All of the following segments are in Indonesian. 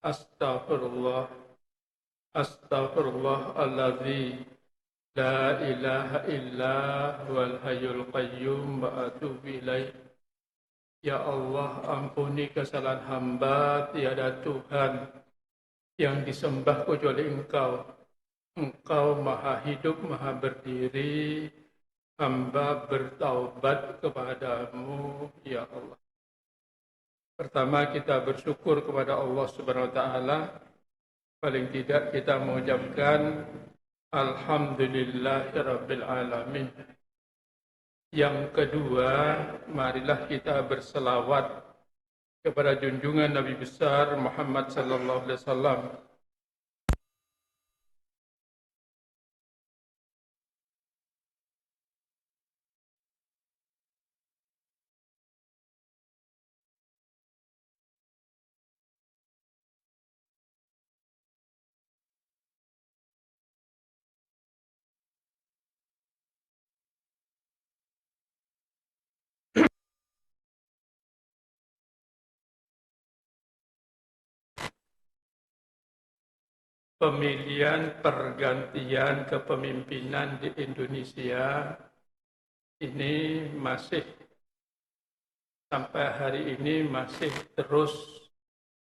Astaghfirullah, astaghfirullahalladzi la ilaha illa huwal hayyul qayyum wa atubu ilaih. Ya Allah, ampuni kesalahan hamba, tiada Tuhan yang disembah kecuali Engkau. Engkau maha hidup, maha berdiri. Hamba bertaubat kepadamu, ya Allah. Pertama, kita bersyukur kepada Allah Subhanahu wa taala. Paling tidak kita mengucapkan Alhamdulillahirabbil alamin. Yang kedua, marilah kita berselawat kepada junjungan Nabi besar Muhammad sallallahu alaihi wasallam. Pemilihan pergantian kepemimpinan di Indonesia ini masih sampai hari ini masih terus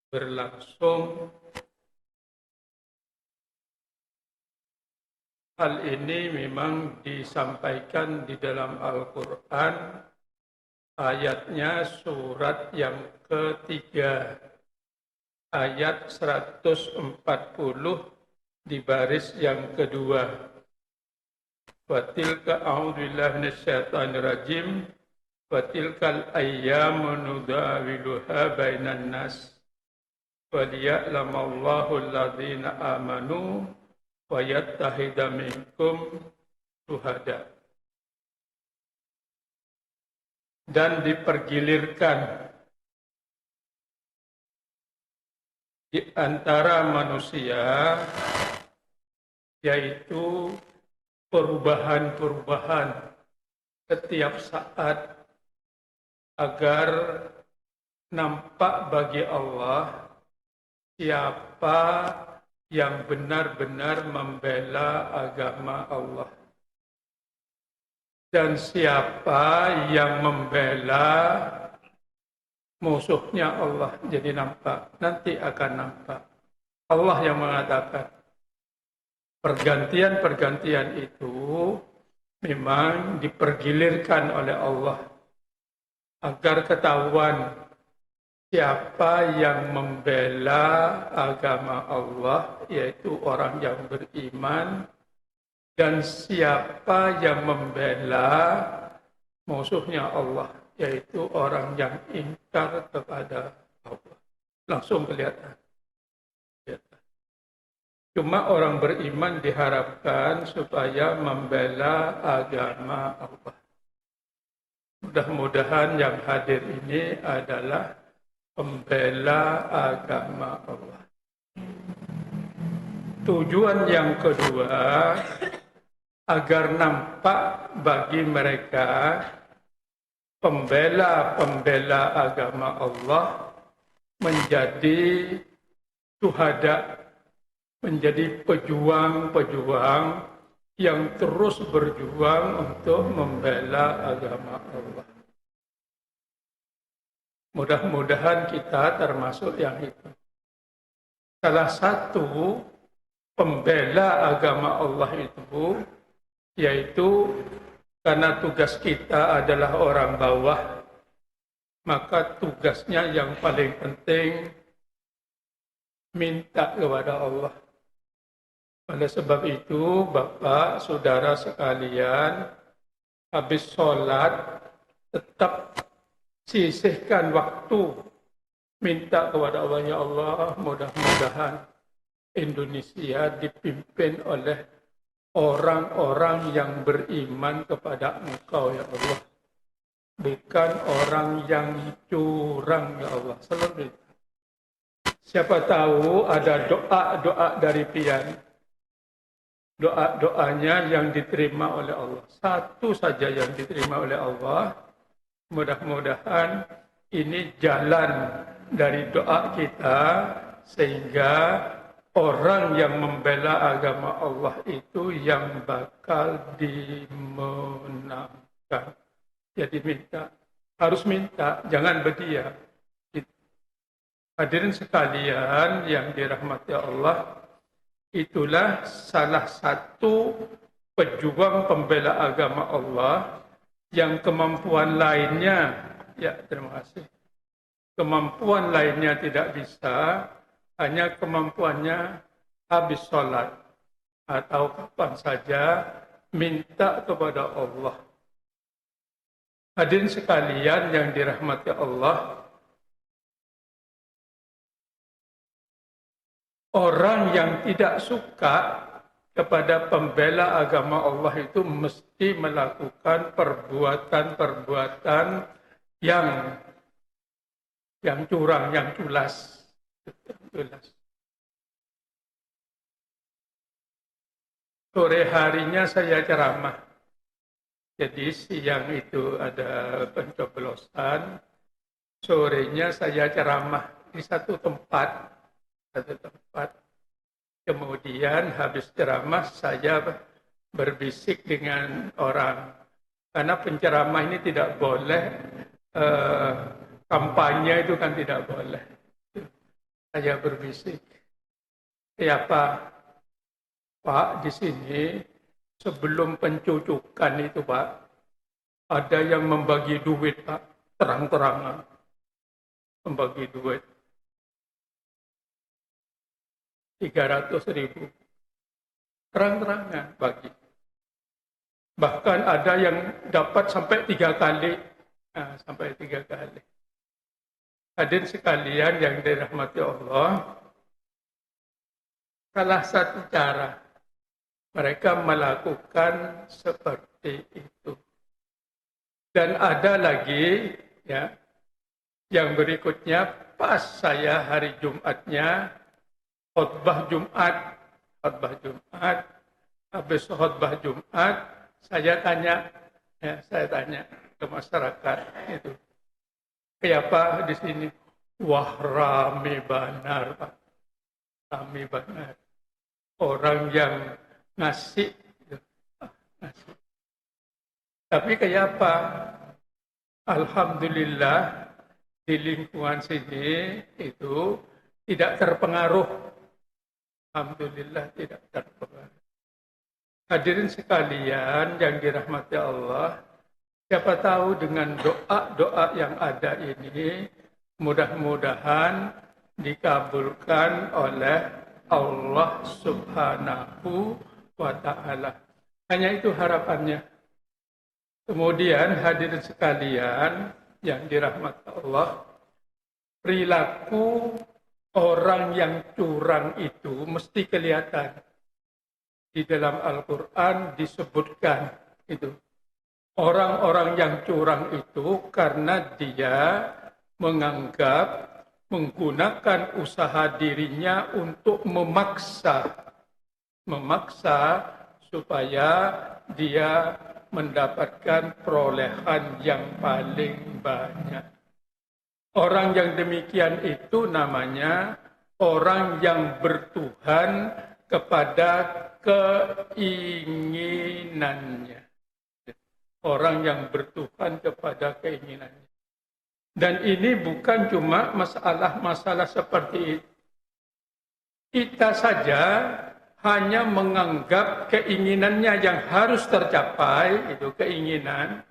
berlangsung. Hal ini memang disampaikan di dalam Al-Quran, ayatnya surat yang ketiga, ayat 140 di baris yang kedua. Wa tilka a'udzubillahi minasyaitonir rajim. Wa tilkal ayyamu nudawiluha bainan nas. Wa liya'lamallahu alladhina amanu wa yattahida minkum syuhada. Dan dipergilirkan di antara manusia, yaitu perubahan-perubahan setiap saat agar nampak bagi Allah siapa yang benar-benar membela agama Allah dan siapa yang membela musuhnya Allah. Jadi nampak, nanti akan nampak. Allah yang mengatakan pergantian-pergantian itu memang dipergilirkan oleh Allah agar ketahuan siapa yang membela agama Allah, yaitu orang yang beriman, dan siapa yang membela musuhnya Allah, yaitu orang yang ingkar kepada Allah. Langsung kelihatan. Cuma orang beriman diharapkan supaya membela agama Allah. Mudah-mudahan yang hadir ini adalah pembela agama Allah. Tujuan yang kedua, agar nampak bagi mereka pembela-pembela agama Allah menjadi syuhada, menjadi pejuang-pejuang yang terus berjuang untuk membela agama Allah. Mudah-mudahan kita termasuk yang itu. Salah satu pembela agama Allah itu, yaitu karena tugas kita adalah orang bawah, maka tugasnya yang paling penting minta kepada Allah. Oleh sebab itu, Bapak, Saudara sekalian, habis sholat, tetap sisihkan waktu minta kepada Allah. Ya Allah, mudah-mudahan Indonesia dipimpin oleh orang-orang yang beriman kepada Engkau, ya Allah. Bukan orang yang curang, ya Allah. Selalu itu. Siapa tahu ada doa-doa dari pian. Doa-doanya yang diterima oleh Allah. Satu saja yang diterima oleh Allah. Mudah-mudahan ini jalan dari doa kita sehingga orang yang membela agama Allah itu yang bakal dimenangkan. Jadi harus minta, jangan berdiam. Hadirin sekalian yang dirahmati Allah, itulah salah satu pejuang pembela agama Allah yang kemampuan lainnya, ya terima kasih, kemampuan lainnya tidak bisa, hanya kemampuannya habis sholat atau kapan saja minta kepada Allah. Hadirin sekalian yang dirahmati Allah, orang yang tidak suka kepada pembela agama Allah itu mesti melakukan perbuatan-perbuatan yang curang, yang culas. Sore harinya saya ceramah. Jadi siang itu ada pencoblosan, sorenya saya ceramah di satu tempat. Kemudian habis ceramah saya berbisik dengan orang. Karena penceramah ini tidak boleh, kampanye itu kan tidak boleh. Saya berbisik. Ya Pak, di sini sebelum pencucukan itu Pak, ada yang membagi duit Pak, terang-terangan. Membagi duit. 300.000. Terang-terangan bagi. Bahkan ada yang dapat sampai 3 kali. Nah, sampai 3 kali. Hadirin sekalian yang dirahmati Allah, salah satu cara mereka melakukan seperti itu. Dan ada lagi, ya, yang berikutnya, pas saya hari Jumatnya, khutbah Jumat, habis khutbah Jumat, saya tanya ke masyarakat itu, kenapa di sini? Wah, rame benar, Pak. Rame benar. Orang yang ngasih. Tapi kenapa? Alhamdulillah di lingkungan sini itu tidak terpengaruh. Alhamdulillah tidak terpengaruh. Hadirin sekalian yang dirahmati Allah, siapa tahu dengan doa-doa yang ada ini, mudah-mudahan dikabulkan oleh Allah Subhanahu wa Ta'ala. Hanya itu harapannya. Kemudian hadirin sekalian yang dirahmati Allah, perilaku orang yang curang itu mesti kelihatan. Di dalam Al-Quran disebutkan itu. Orang-orang yang curang itu karena dia menganggap menggunakan usaha dirinya untuk memaksa supaya dia mendapatkan perolehan yang paling banyak. Orang yang demikian itu namanya orang yang bertuhan kepada keinginannya. Orang yang bertuhan kepada keinginannya. Dan ini bukan cuma masalah-masalah seperti itu. Kita saja hanya menganggap keinginannya yang harus tercapai, itu keinginan,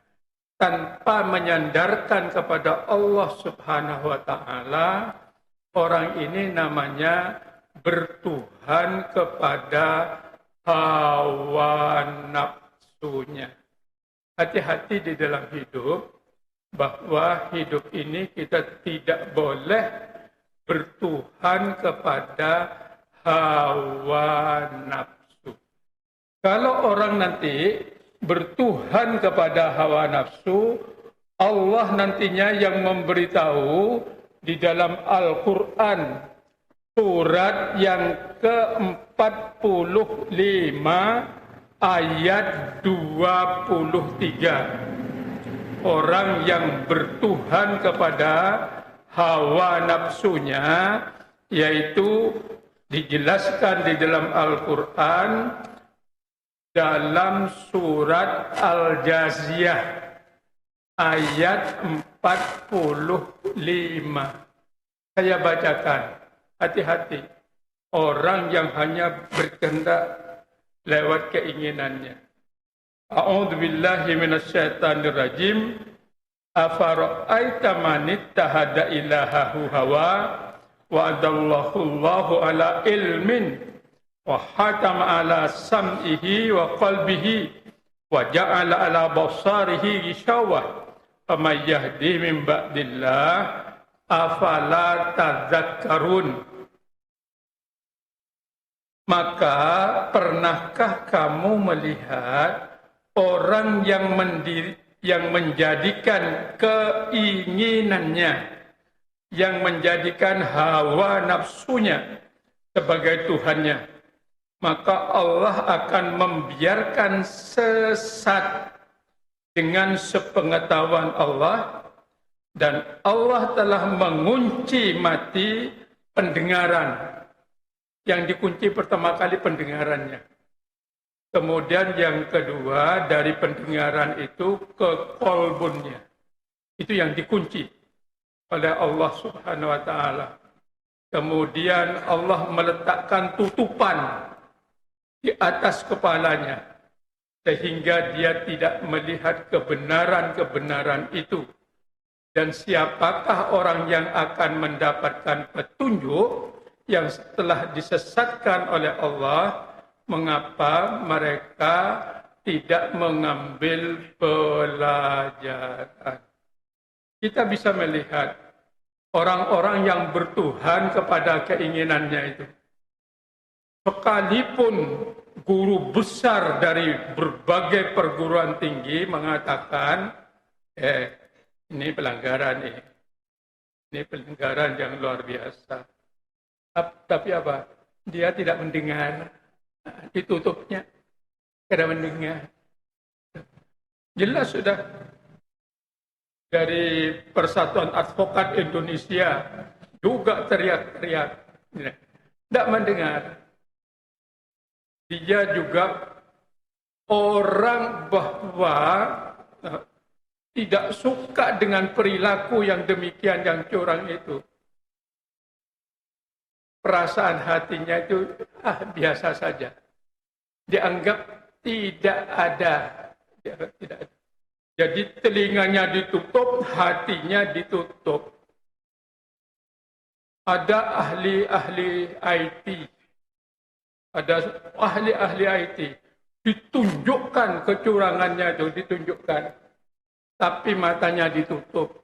tanpa menyandarkan kepada Allah Subhanahu wa Ta'ala, orang ini namanya bertuhan kepada hawa nafsunya. Hati-hati di dalam hidup, bahwa hidup ini kita tidak boleh bertuhan kepada hawa nafsu. Kalau orang nanti bertuhan kepada hawa nafsu, Allah nantinya yang memberitahu di dalam Al-Quran surat yang ke-45 ayat 23. Orang yang bertuhan kepada hawa nafsunya yaitu dijelaskan di dalam Al-Quran dalam surat Al-Jaziyah ayat 45. Saya bacakan, hati-hati orang yang hanya berkehendak lewat keinginannya. A'udzu billahi minasyaitonir rajim. Afara'aita man ittahada ilahahu hawa wa adallahu Allahu ala ilmin wa hatama ala sam'ihi wa qalbihi wa ja'ala ala basarihi ghishawah faman yahdi min ba'dillah afala tadzakkarun. Maka pernahkah kamu melihat orang yang menjadikan keinginannya, yang menjadikan hawa nafsunya sebagai Tuhannya, maka Allah akan membiarkan sesat dengan sepengetahuan Allah, dan Allah telah mengunci mati pendengaran. Yang dikunci pertama kali pendengarannya. Kemudian yang kedua dari pendengaran itu ke kolbunnya. Itu yang dikunci oleh Allah Subhanahu wa Ta'ala. Kemudian Allah meletakkan tutupan di atas kepalanya sehingga dia tidak melihat kebenaran-kebenaran itu. Dan siapakah orang yang akan mendapatkan petunjuk yang setelah disesatkan oleh Allah, mengapa mereka tidak mengambil pelajaran? Kita bisa melihat orang-orang yang bertuhan kepada keinginannya itu. Sekalipun guru besar dari berbagai perguruan tinggi mengatakan, ini pelanggaran ini. Ini pelanggaran yang luar biasa. Tapi apa? Dia tidak mendengar. Ditutupnya. Tidak mendengar. Jelas sudah. Dari Persatuan Advokat Indonesia juga teriak-teriak. Tidak mendengar. Dia juga orang bahwa tidak suka dengan perilaku yang demikian, yang curang itu. Perasaan hatinya itu biasa saja. Dianggap tidak ada. Tidak ada. Jadi telinganya ditutup, hatinya ditutup. Ada ahli-ahli IT. Ada ahli-ahli IT. Ditunjukkan kecurangannya itu, ditunjukkan. Tapi matanya ditutup.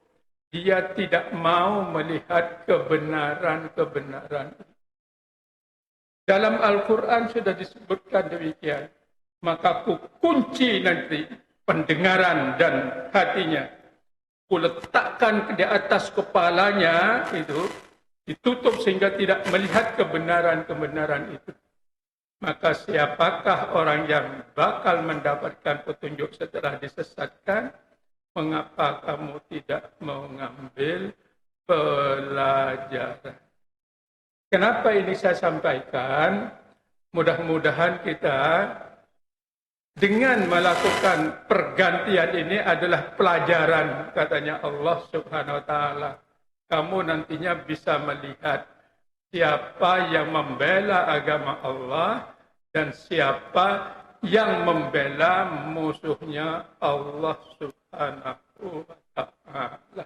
Dia tidak mau melihat kebenaran-kebenaran. Dalam Al-Quran sudah disebutkan demikian. Maka ku kunci nanti pendengaran dan hatinya. Ku letakkan di atas kepalanya itu, ditutup sehingga tidak melihat kebenaran-kebenaran itu. Maka siapakah orang yang bakal mendapatkan petunjuk setelah disesatkan? Mengapa kamu tidak mengambil pelajaran? Kenapa ini saya sampaikan? Mudah-mudahan kita dengan melakukan pergantian ini adalah pelajaran, katanya Allah Subhanahu wa Ta'ala. Kamu nantinya bisa melihat siapa yang membela agama Allah dan siapa yang membela musuhnya Allah Subhanahu wa Ta'ala.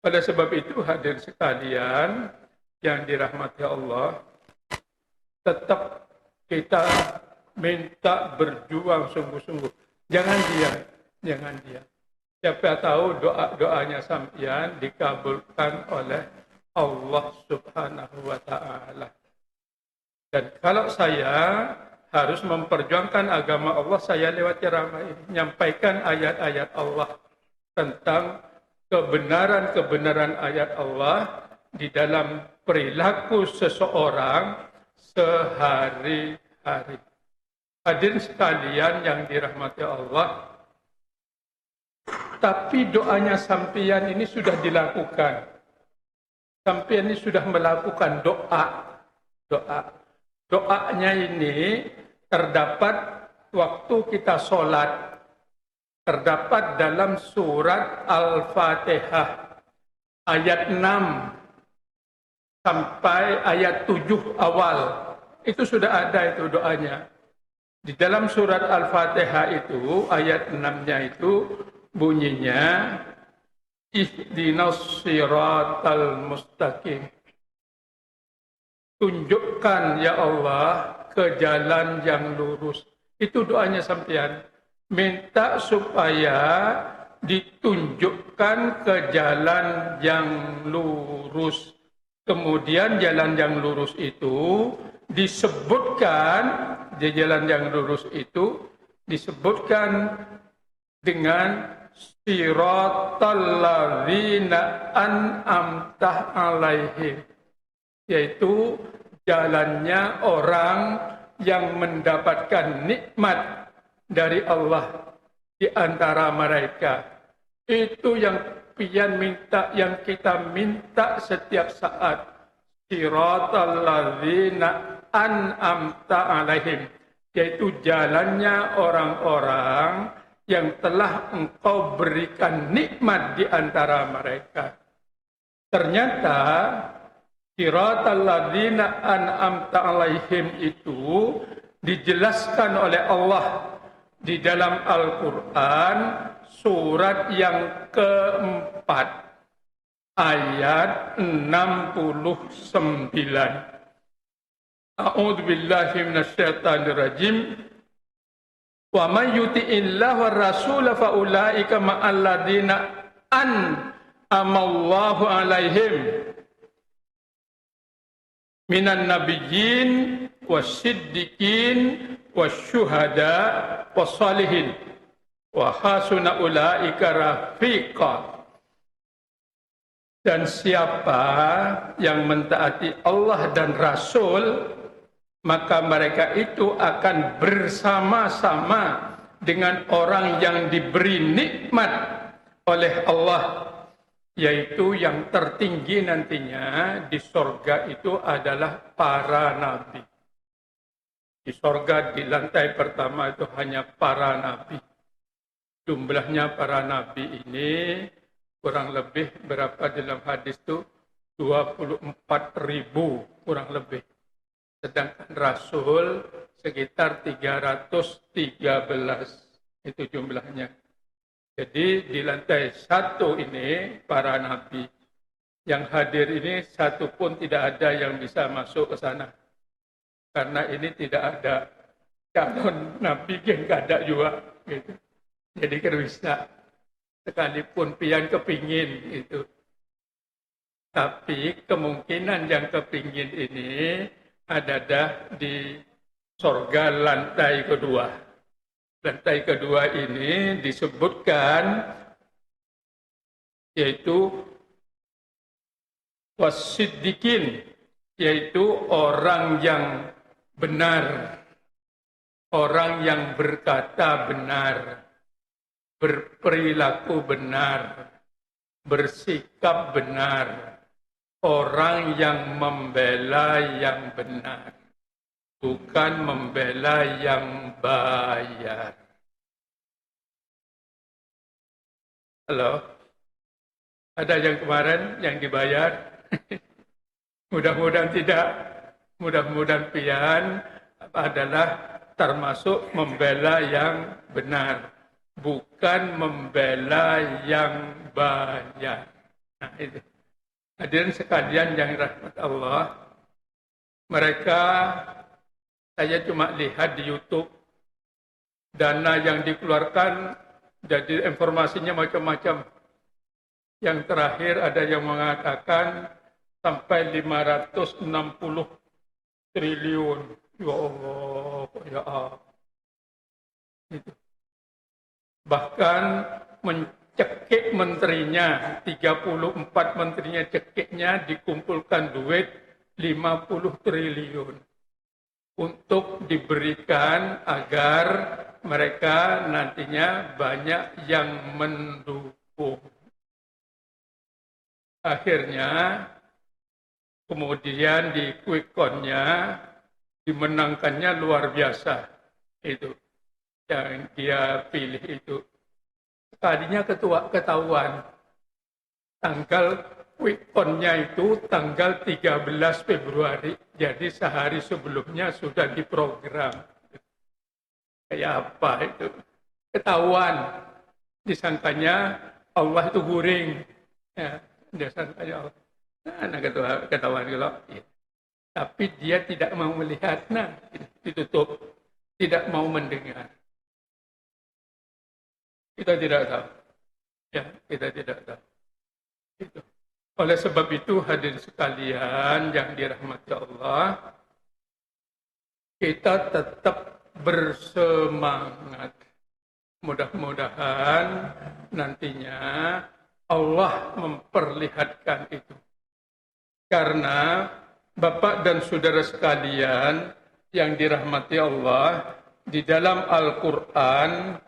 Pada sebab itu hadirin sekalian yang dirahmati Allah, tetap kita minta berjuang sungguh-sungguh. Jangan diam. Siapa tahu doa-doanya sampeyan dikabulkan oleh Allah Subhanahu wa Ta'ala. Dan kalau saya harus memperjuangkan agama Allah, saya lewat ceramah ini menyampaikan ayat-ayat Allah tentang kebenaran-kebenaran ayat Allah di dalam perilaku seseorang sehari-hari. Hadirin sekalian yang dirahmati Allah, tapi doanya sampeyan ini sudah dilakukan. sampai ini sudah melakukan doa. Doanya ini terdapat waktu kita sholat. Terdapat dalam surat Al-Fatihah ayat 6 sampai ayat 7 awal. Itu sudah ada itu doanya. Di dalam surat Al-Fatihah itu ayat 6-nya itu bunyinya Ihdinas siratal mustaqim. Tunjukkan ya Allah ke jalan yang lurus. Itu doanya sampean. Minta supaya ditunjukkan ke jalan yang lurus. Kemudian jalan yang lurus itu disebutkan, di jalan yang lurus itu disebutkan dengan siratal ladzina an'amta alaihim, yaitu jalannya orang yang mendapatkan nikmat dari Allah di antara mereka. Itu yang yang kita minta setiap saat. Siratal ladzina an'amta alaihim, yaitu jalannya orang-orang yang telah Engkau berikan nikmat di antara mereka. Ternyata siratal ladzina an'amta alaihim itu dijelaskan oleh Allah di dalam Al-Quran surat yang keempat ayat 69. A'udzu billahi minasyaitonir rajim. Wa may yuti'illah war rasul fa ulaika ma'al ladzina an'amallahu alaihim minan nabiyyin wasiddiqin wasyuhada wassalihin wa hasuna ulaika rafiqa. Dan siapa yang mentaati Allah dan Rasul, maka mereka itu akan bersama-sama dengan orang yang diberi nikmat oleh Allah, yaitu yang tertinggi nantinya di sorga itu adalah para nabi. Di sorga di lantai pertama itu hanya para nabi. Jumlahnya para nabi ini kurang lebih berapa dalam hadis itu? 24.000 kurang lebih. Sedangkan Rasul sekitar 313 itu jumlahnya. Jadi di lantai 1 ini para nabi. Yang hadir ini satu pun tidak ada yang bisa masuk ke sana. Karena ini tidak ada calon nabi yang tidak ada juga. Gitu. Jadi kan bisa. Sekalipun pian kepingin itu. Tapi kemungkinan yang kepingin ini ada di sorga lantai kedua. Lantai kedua ini disebutkan yaitu wasiddiqin, yaitu orang yang benar, orang yang berkata benar, berperilaku benar, bersikap benar, orang yang membela yang benar, bukan membela yang bayar. Halo? Ada yang kemarin yang dibayar? Mudah-mudahan tidak. Mudah-mudahan pian adalah termasuk membela yang benar, bukan membela yang bayar. Nah itu. Hadirin sekalian yang rahmat Allah, mereka saya cuma lihat di YouTube dana yang dikeluarkan, jadi informasinya macam-macam. Yang terakhir ada yang mengatakan sampai 560 triliun. Ya Allah, ya Allah. Itu. Bahkan mencekik menterinya, 34 menterinya cekiknya dikumpulkan duit 50 triliun. Untuk diberikan agar mereka nantinya banyak yang mendukung. Akhirnya Kemudian di quick count-nya dimenangkannya luar biasa. Itu yang dia pilih itu. Tadinya ketahuan. Tanggal quick count-nya itu tanggal 13 Februari. Jadi sehari sebelumnya sudah diprogram. Kayak apa itu? Ketahuan. Disangkanya Allah itu guring. Ya, disangkanya Allah. Nah, ketahuan kalau ya. Tapi dia tidak mau melihat. Nah, ditutup. Tidak mau mendengar. Kita tidak tahu. Ya, kita tidak tahu. Itu. Oleh sebab itu hadirin sekalian yang dirahmati Allah, kita tetap bersemangat. Mudah-mudahan nantinya Allah memperlihatkan itu. Karena Bapak dan Saudara sekalian yang dirahmati Allah, di dalam Al-Quran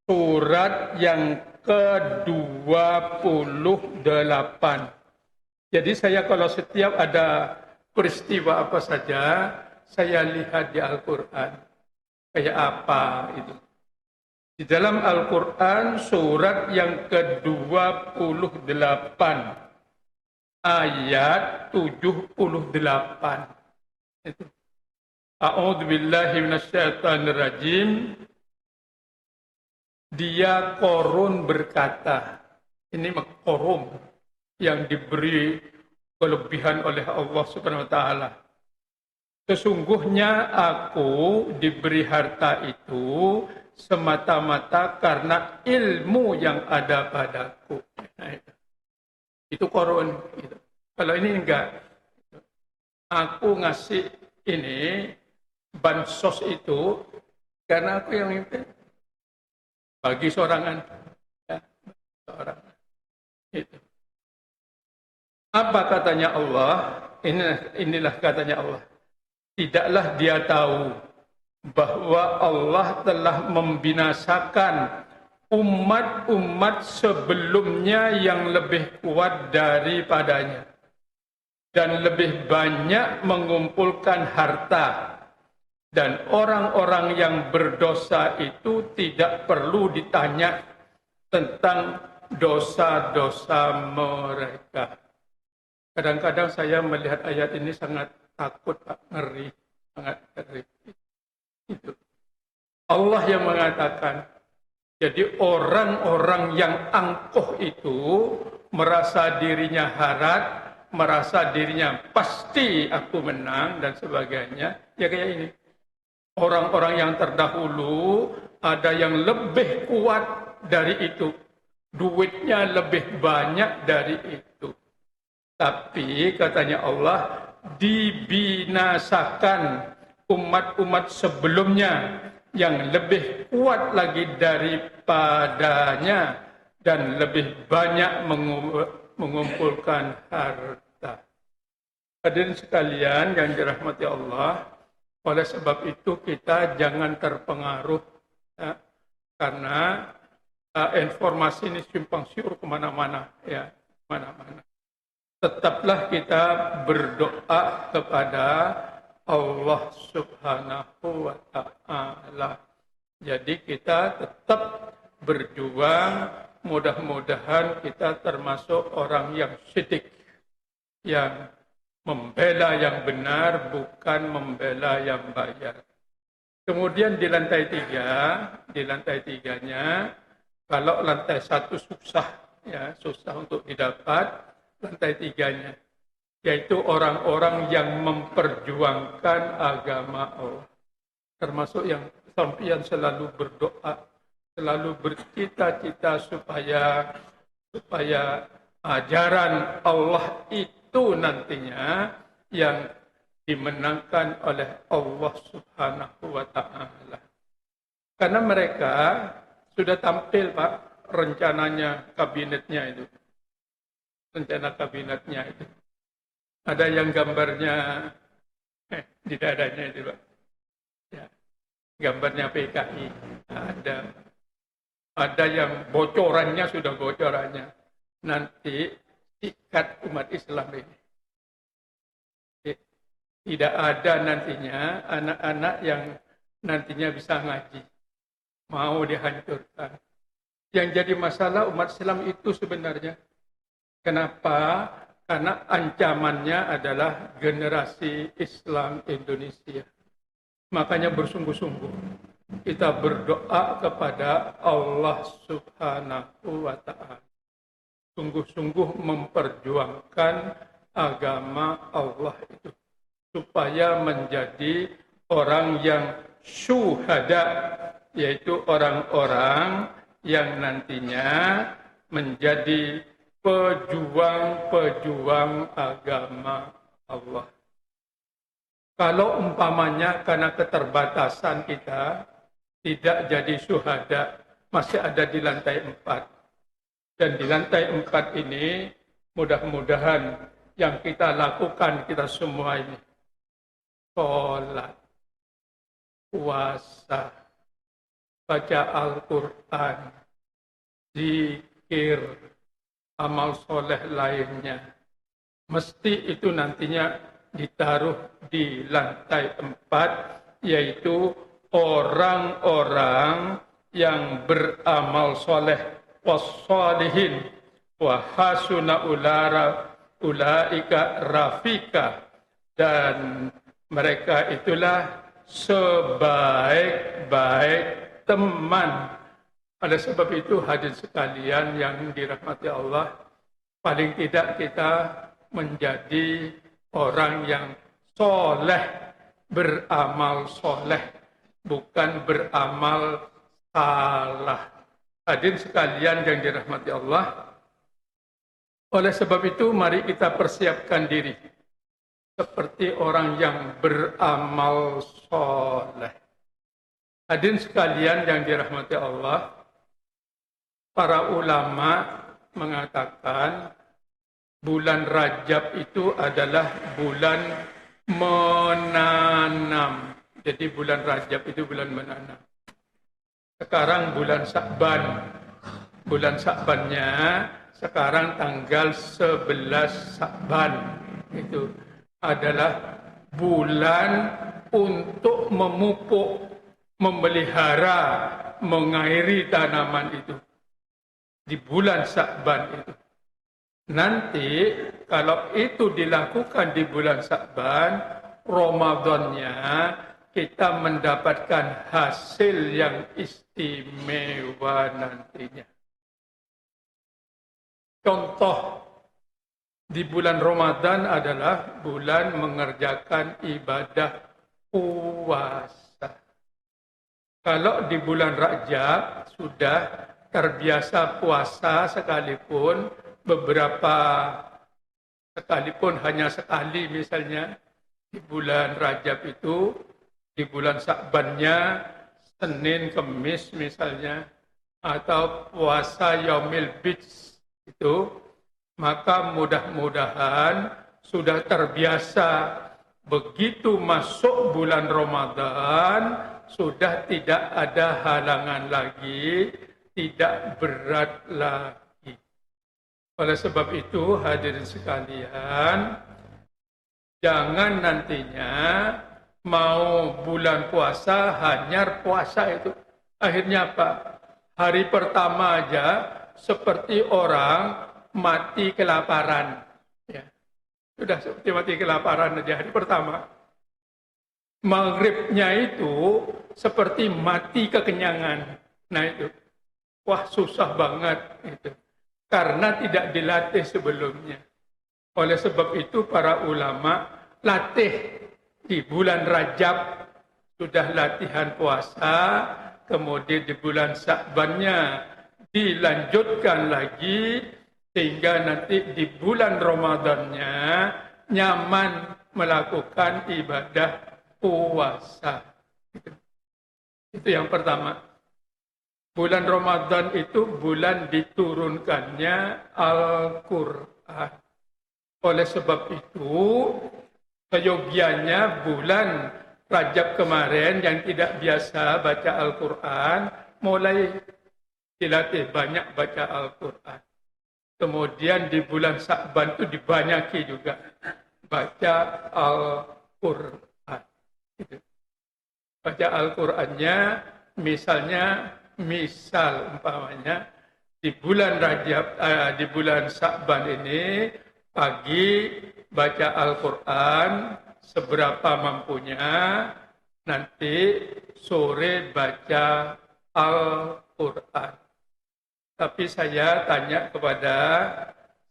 surat yang ke-28. Jadi saya kalau setiap ada peristiwa apa saja, saya lihat di Al-Quran. Kayak apa itu. Di dalam Al-Quran surat yang ke-28. Ayat 78. Itu. A'udzu billahi minasyaitonir rajim. Dia Korun berkata, ini Korun yang diberi kelebihan oleh Allah Subhanahu wa taala. Sesungguhnya aku diberi harta itu semata-mata karena ilmu yang ada padaku. Nah, itu Korun. Gitu. Kalau ini enggak. Aku ngasih ini bansos itu karena aku yang mimpin. Bagi sorangan, ya, sorangan. Itu. Apa katanya Allah? Inilah katanya Allah. Tidaklah dia tahu bahwa Allah telah membinasakan umat-umat sebelumnya yang lebih kuat daripadanya dan lebih banyak mengumpulkan harta. Dan orang-orang yang berdosa itu tidak perlu ditanya tentang dosa-dosa mereka. Kadang-kadang saya melihat ayat ini sangat takut, Pak, ngeri, sangat ngeri. Itu. Allah yang mengatakan, jadi orang-orang yang angkuh itu merasa dirinya harat, merasa dirinya pasti aku menang dan sebagainya, ya kayak ini. Orang-orang yang terdahulu ada yang lebih kuat dari itu. Duitnya lebih banyak dari itu. Tapi katanya Allah dibinasakan umat-umat sebelumnya yang lebih kuat lagi daripadanya dan lebih banyak mengumpulkan harta. Hadirin sekalian yang dirahmati Allah, oleh sebab itu kita jangan terpengaruh ya, karena informasi ini simpang siur kemana-mana ya, mana-mana. Tetaplah kita berdoa kepada Allah Subhanahu wa taala. Jadi kita tetap berjuang, mudah-mudahan kita termasuk orang yang sidik, yang membela yang benar, bukan membela yang bayar. Kemudian di lantai tiganya, kalau lantai 1 susah, ya susah untuk didapat, lantai 3-nya, yaitu orang-orang yang memperjuangkan agama Allah. Termasuk yang sampeyan selalu berdoa, selalu bercita-cita supaya ajaran Allah itu nantinya yang dimenangkan oleh Allah Subhanahu wa taala. Karena mereka sudah tampil, Pak, rencananya kabinetnya itu. Rencana kabinetnya itu. Ada yang gambarnya di dadanya itu, Pak. Ya. Gambarnya PKI. Ada yang bocorannya sudah bocorannya. Nanti ikat umat Islam ini. Tidak ada nantinya anak-anak yang nantinya bisa ngaji. Mau dihancurkan. Yang jadi masalah umat Islam itu sebenarnya. Kenapa? Karena ancamannya adalah generasi Islam Indonesia. Makanya bersungguh-sungguh kita berdoa kepada Allah Subhanahu wa Ta'ala. Sungguh-sungguh memperjuangkan agama Allah itu supaya menjadi orang yang syuhada, yaitu orang-orang yang nantinya menjadi pejuang-pejuang agama Allah. Kalau umpamanya karena keterbatasan kita tidak jadi syuhada, masih ada di lantai 4. Dan di lantai 4 ini mudah-mudahan yang kita lakukan kita semua ini. Sholat, puasa, baca Al-Quran, zikir, amal soleh lainnya. Mesti itu nantinya ditaruh di lantai 4, yaitu orang-orang yang beramal soleh, wassalihin, wa hasuna ulaika rafika, dan mereka itulah sebaik-baik teman. Oleh sebab itu hadirin sekalian yang dirahmati Allah, paling tidak kita menjadi orang yang soleh, beramal soleh, bukan beramal salah. Hadirin sekalian yang dirahmati Allah, oleh sebab itu mari kita persiapkan diri seperti orang yang beramal soleh. Hadirin sekalian yang dirahmati Allah, para ulama mengatakan bulan Rajab itu adalah bulan menanam. Jadi bulan Rajab itu bulan menanam. Sekarang bulan Sya'ban. Bulan Sya'bannya sekarang tanggal 11 Sya'ban. Itu adalah bulan untuk memupuk, memelihara, mengairi tanaman itu. Di bulan Sya'ban itu. Nanti kalau itu dilakukan di bulan Sya'ban, Ramadannya kita mendapatkan hasil yang istimewa nantinya. Contoh di bulan Ramadan adalah bulan mengerjakan ibadah puasa. Kalau di bulan Rajab sudah terbiasa puasa sekalipun hanya sekali misalnya di bulan Rajab itu, di bulan Sya'bannya Senin Kemis misalnya, atau puasa Yaumil Bid itu, maka mudah-mudahan sudah terbiasa begitu masuk bulan Ramadan sudah tidak ada halangan lagi, tidak berat lagi. Oleh sebab itu, hadirin sekalian, jangan nantinya mau bulan puasa, hanya puasa itu. Akhirnya apa? Hari pertama aja seperti orang mati kelaparan. Ya. Sudah seperti mati kelaparan aja hari pertama. Maghribnya itu seperti mati kekenyangan. Nah itu, wah susah banget itu. Karena tidak dilatih sebelumnya. Oleh sebab itu para ulama latih di bulan Rajab sudah latihan puasa, kemudian di bulan Sya'bannya dilanjutkan lagi sehingga nanti di bulan Ramadannya nyaman melakukan ibadah puasa. Itu yang pertama. Bulan Ramadan itu bulan diturunkannya Al-Quran. Oleh sebab itu, seyogianya bulan Rajab kemarin yang tidak biasa baca Al-Quran, mulai dilatih banyak baca Al-Quran. Kemudian di bulan Sya'ban itu dibanyaki juga baca Quran. Gitu. Baca Al-Qurannya, misalnya, umpamanya, di bulan Rajab, di bulan Sya'ban ini, pagi baca Al-Quran seberapa mampunya, nanti sore baca Al-Quran. Tapi saya tanya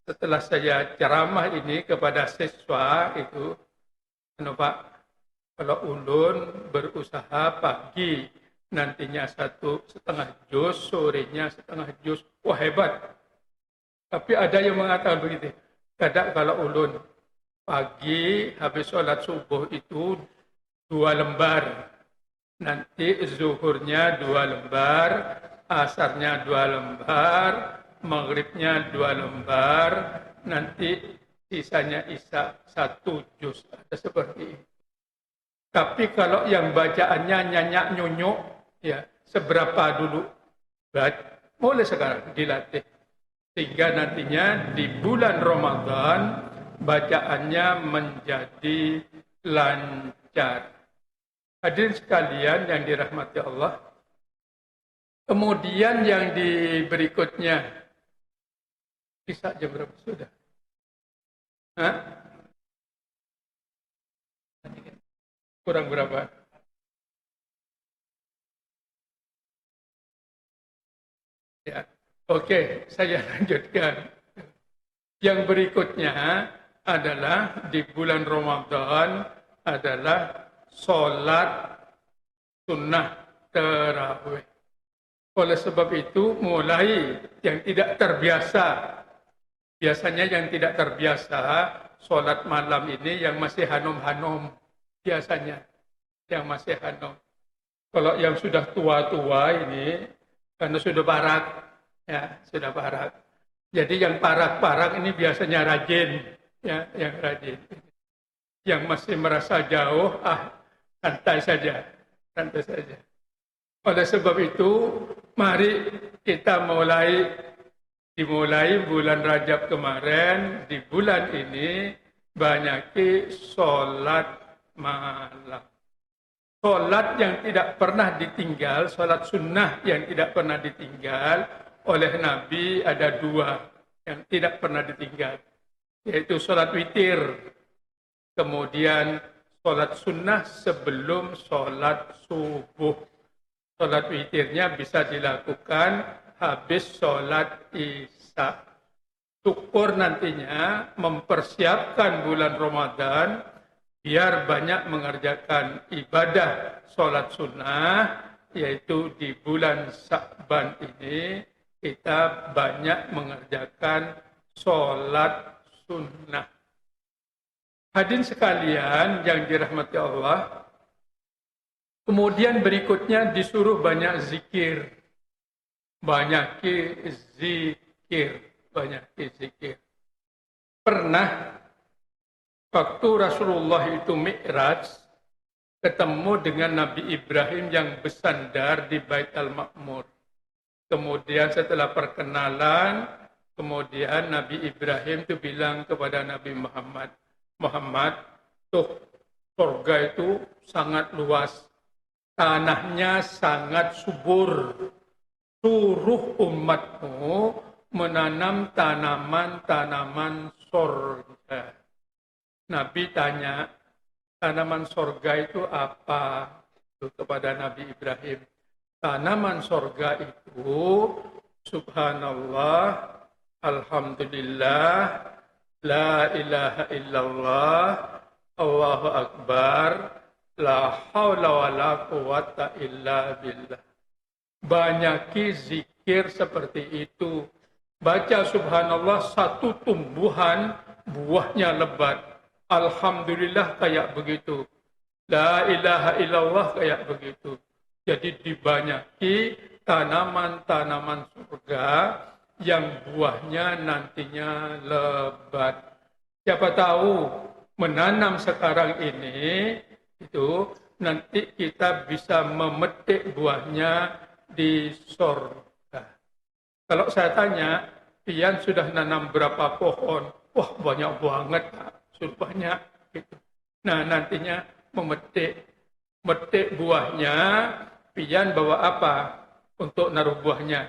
setelah saya ceramah ini kepada siswa itu, Pak, kalau ulun berusaha pagi, nantinya 1,5 juz, sorenya 1,5 juz, wah hebat. Tapi ada yang mengatakan begitu, kadang kalau ulun pagi habis sholat subuh itu 2 lembar, nanti zuhurnya 2 lembar, asarnya 2 lembar, maghribnya 2 lembar, nanti sisanya isya 1 juz. Ada seperti itu. Tapi kalau yang bacaannya nyanyak nyunyuk, ya seberapa dulu, boleh sekarang dilatih. Sehingga nantinya di bulan Ramadan bacaannya menjadi lancar. Hadirin sekalian yang dirahmati Allah. Kemudian yang berikutnya, bisa jam berapa sudah? Hah? Kurang berapa? Ya, oke, saya lanjutkan. Yang berikutnya adalah di bulan Ramadan adalah sholat sunnah tarawih. Oleh sebab itu mulai yang tidak terbiasa, biasanya yang tidak terbiasa sholat malam ini yang masih hanom-hanom biasanya, yang masih hanom. Kalau yang sudah tua-tua ini karena sudah barat, ya sudah barat. Jadi yang parak-parak ini biasanya rajin, ya yang rajin. Yang masih merasa jauh, santai saja, santai saja. Oleh sebab itu, mari kita dimulai bulan Rajab kemarin, di bulan ini banyaki sholat malam. Sholat yang tidak pernah ditinggal, sholat sunnah yang tidak pernah ditinggal oleh Nabi ada 2 yang tidak pernah ditinggal. Yaitu sholat witir, kemudian sholat sunnah sebelum sholat subuh. Sholat witirnya bisa dilakukan habis sholat isya. Syukur nantinya mempersiapkan bulan Ramadan biar banyak mengerjakan ibadah sholat sunnah, yaitu di bulan Sya'ban ini kita banyak mengerjakan sholat sunnah. Hadirin sekalian yang dirahmati Allah, kemudian berikutnya disuruh banyak zikir. Banyak zikir. Pernah waktu Rasulullah itu Mi'raj, ketemu dengan Nabi Ibrahim yang bersandar di Bait Al-Ma'mur. Kemudian setelah perkenalan, kemudian Nabi Ibrahim itu bilang kepada Nabi Muhammad, tuh surga itu sangat luas, tanahnya sangat subur, suruh umatmu menanam tanaman-tanaman surga. Nabi tanya, tanaman surga itu apa? Itu kepada Nabi Ibrahim. Tanaman surga itu, subhanallah, alhamdulillah, la ilaha illallah, Allahu akbar, la haula wa la quwata illa billah. Banyaki zikir seperti itu. Baca subhanallah, satu tumbuhan, buahnya lebat. Alhamdulillah kayak begitu. La ilaha illallah kayak begitu. Jadi dibanyaki tanaman-tanaman surga yang buahnya nantinya lebat. Siapa tahu menanam sekarang ini itu nanti kita bisa memetik buahnya di surga. Kalau saya tanya, pian sudah nanam berapa pohon? Wah, banyak banget, Pak. Sudah banyak. Gitu. Nah, nantinya memetik buahnya, pian bawa apa untuk naruh buahnya?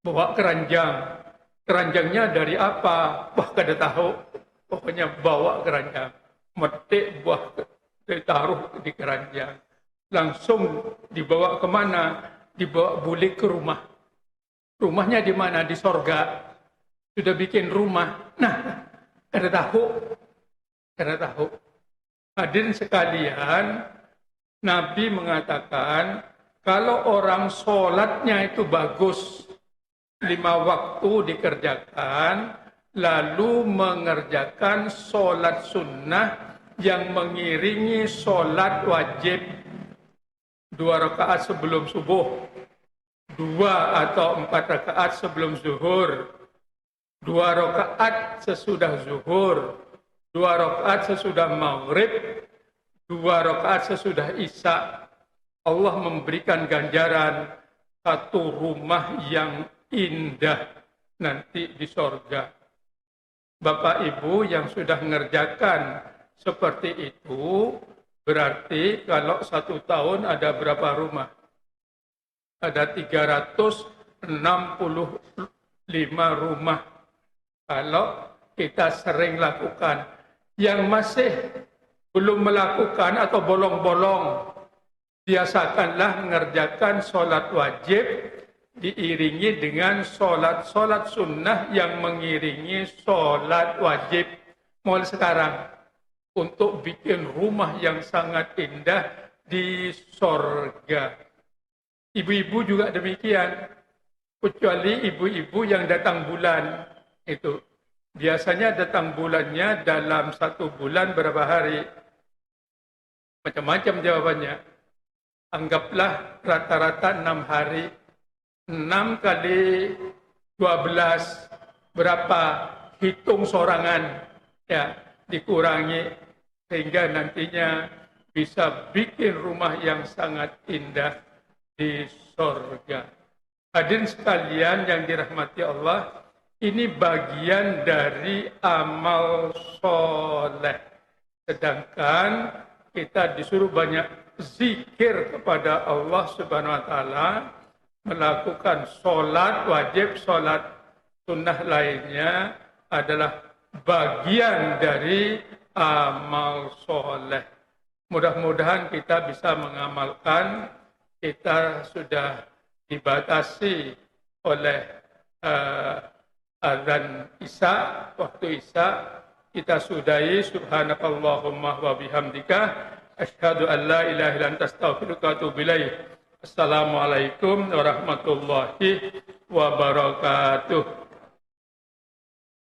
Bawa keranjang. Keranjangnya dari apa? Wah, kada tahu. Pokoknya bawa keranjang. Metik buah ditaruh di keranjang. Langsung dibawa kemana? Dibawa balik ke rumah. Rumahnya di mana? Di sorga. Sudah bikin rumah. Nah, kada tahu. Kada tahu. Hadirin sekalian, Nabi mengatakan, kalau orang sholatnya itu bagus, 5 waktu dikerjakan, lalu mengerjakan sholat sunnah yang mengiringi sholat wajib 2 rakaat sebelum subuh, 2 atau 4 rakaat sebelum zuhur, 2 rakaat sesudah zuhur, 2 rakaat sesudah maghrib, 2 rakaat sesudah isya. Allah memberikan ganjaran 1 rumah yang indah nanti di sorga. Bapak Ibu yang sudah mengerjakan seperti itu, berarti kalau 1 tahun ada berapa rumah? Ada 365 rumah. Kalau kita sering lakukan. Yang masih belum melakukan atau bolong-bolong, biasakanlah mengerjakan sholat wajib diiringi dengan sholat sunnah yang mengiringi sholat wajib. Mulai sekarang untuk bikin rumah yang sangat indah di sorga. Ibu-ibu juga demikian, kecuali ibu-ibu yang datang bulan itu. Biasanya datang bulannya dalam 1 bulan berapa hari? Macam-macam jawabannya. Anggaplah rata-rata 6 hari. 6 kali 12 berapa? Hitung sorangan. Ya, dikurangi sehingga nantinya bisa bikin rumah yang sangat indah di sorga. Hadirin sekalian yang dirahmati Allah, ini bagian dari amal soleh. Sedangkan kita disuruh banyak zikir kepada Allah Subhanahu wa Ta'ala, melakukan sholat wajib, sholat sunnah lainnya adalah bagian dari amal soleh. Mudah-mudahan kita bisa mengamalkan. Kita sudah dibatasi oleh azan Isya, waktu Isya. Kita sudahi. Subhanakallahumma wa bihamdika asyhadu an la ilaha illa anta astaghfiruka wa atubu ilaik. Assalamualaikum warahmatullahi wabarakatuh.